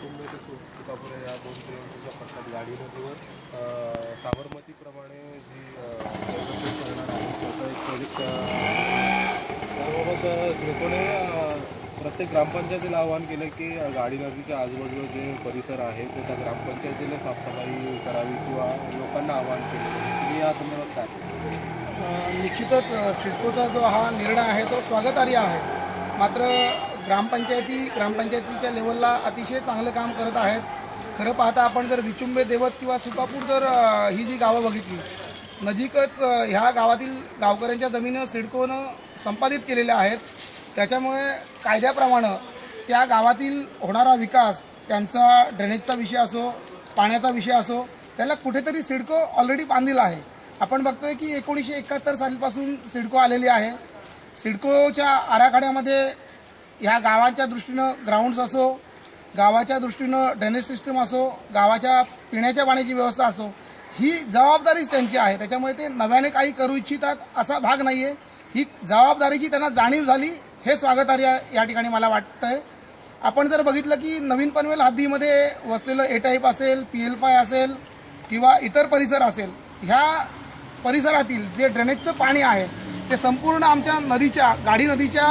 विचुंबे ते तुकापुरे या 2 किलोमीटरच्या पट्ट्यात गाडी नदीवर साबरमतीप्रमाणे जी डेव्हलपमेंट करणार आहे त्याचा एक प्रोजेक्ट त्याबाबत सिडकोने प्रत्येक ग्रामपंचायतीला आवाहन केलं की गाडी नदीच्या आजूबाजूला जे परिसर आहे तो त्या ग्रामपंचायतीने साफसफाई करावी किंवा लोकांना आवाहन केलं तुम्ही या संदर्भात काय? निश्चितच सिडकोचा जो हा निर्णय आहे तो स्वागतार्ह आहे. मात्र ग्रामपंचायतीच्या लेवलला अतिशय चांगलं काम करत आहेत. खरं पाहता आपण जर विचुंबे, देवत किंवा सुकापूर जर ही जी गावं बघितली, नजीकच ह्या गावातील गावकऱ्यांच्या जमिनी सिडकोनं संपादित केलेल्या आहेत. त्याच्यामुळे कायद्याप्रमाणे त्या गावातील होणारा विकास, त्यांचा ड्रेनेजचा विषय असो, पाण्याचा विषय असो, त्याला कुठेतरी सिडको ऑलरेडी बांधलेला आहे. आपण बघतोय की 1971 सालीपासून सिडको आलेली आहे. सिडकोच्या आराखड्यामध्ये ह्या गावाच्या दृष्टीनं ग्राउंड्स असो, गावाच्या दृष्टीनं ड्रेनेज सिस्टम असो, गावाच्या पिण्याच्या पाण्याची व्यवस्था असो, ही जबाबदारीच त्यांची आहे. त्याच्यामुळे ते नव्याने काही करू इच्छितात असा भाग नाही आहे. ही जबाबदारीची त्यांना जाणीव झाली, हे स्वागतार्ह या ठिकाणी मला वाटतंय. आपण जर बघितलं की नवीन पनवेल हद्दीमध्ये वसलेलं ए टाईप असेल, PL5 असेल किंवा इतर परिसर असेल, ह्या परिसरातील जे ड्रेनेजचं पाणी आहे ते संपूर्ण आमच्या नदीच्या, गाडी नदीच्या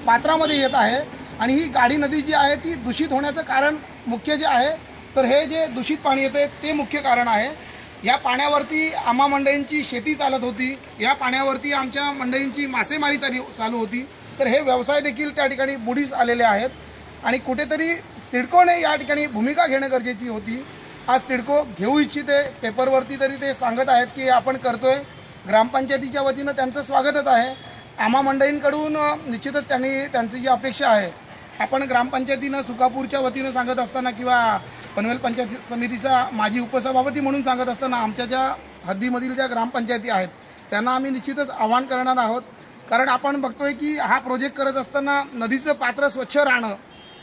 पात्रामध्ये येत आहे. आणि ही गाडी नदी जी आहे ती दूषित होण्याचं कारण मुख्य जे आहे, तर हे जे दूषित पाणी येते ते मुख्य कारण आहे. या पाण्यावरती आम्हा मंडळींची शेती चालत होती, या पाण्यावरती आमच्या मंडळींची मासेमारी चालू होती. तर हे व्यवसाय देखील त्या ठिकाणी बुडीस आलेले आहेत. आणि कुठेतरी सिडकोने या ठिकाणी भूमिका घेणं गरजेची होती. आज सिडको घेऊ इच्छिते, पेपरवरती तरी ते सांगत आहेत की आपण करतोय. ग्रामपंचायतीच्या वतीनं त्यांचं स्वागतच आहे. आम्हा मंडळींकडून निश्चितच त्यांची जी अपेक्षा आहे, आपण ग्रामपंचायतीनं सुकापूरच्या वतीनं सांगत असताना किंवा पनवेल पंचायत समितीचा माजी उपसभापती म्हणून सांगत असताना आमच्या ज्या हद्दीमधील ज्या ग्रामपंचायती आहेत त्यांना आम्ही निश्चितच आवाहन करणार आहोत. कारण आपण बघतोय की हा प्रोजेक्ट करत असताना नदीचं पात्र स्वच्छ राहणं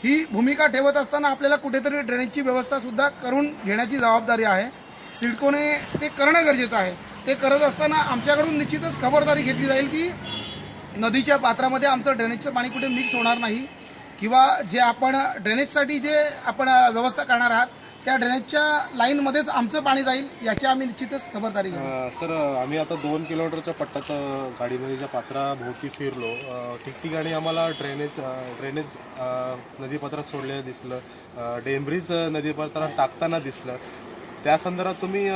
ही भूमिका ठेवत असताना आपल्याला कुठेतरी ड्रेनेजची व्यवस्थासुद्धा करून घेण्याची जबाबदारी आहे. सिडकोने ते करणं गरजेचं आहे. ते करत असताना आमच्याकडून निश्चितच खबरदारी घेतली जाईल की नदीच्या पात्रामध्ये आमचं ड्रेनेजचं पाणी कुठे मिक्स होणार नाही किंवा जे आपण ड्रेनेजसाठी जे आपण व्यवस्था करणार आहात त्या ड्रेनेजच्या लाईनमध्येच आमचं पाणी जाईल, याची आम्ही निश्चितच खबरदारी घेऊ. सर, आम्ही आता 2 किलोमीटरच्या पट्ट्यात गाडी नदीच्या पात्राभोवती फिरलो. ठिकठिकाणी आम्हाला ड्रेनेज नदीपात्रात सोडलेलं दिसलं, डेंब्रीज नदीपात्रात टाकताना दिसलं. त्या संदर्भात तुम्ही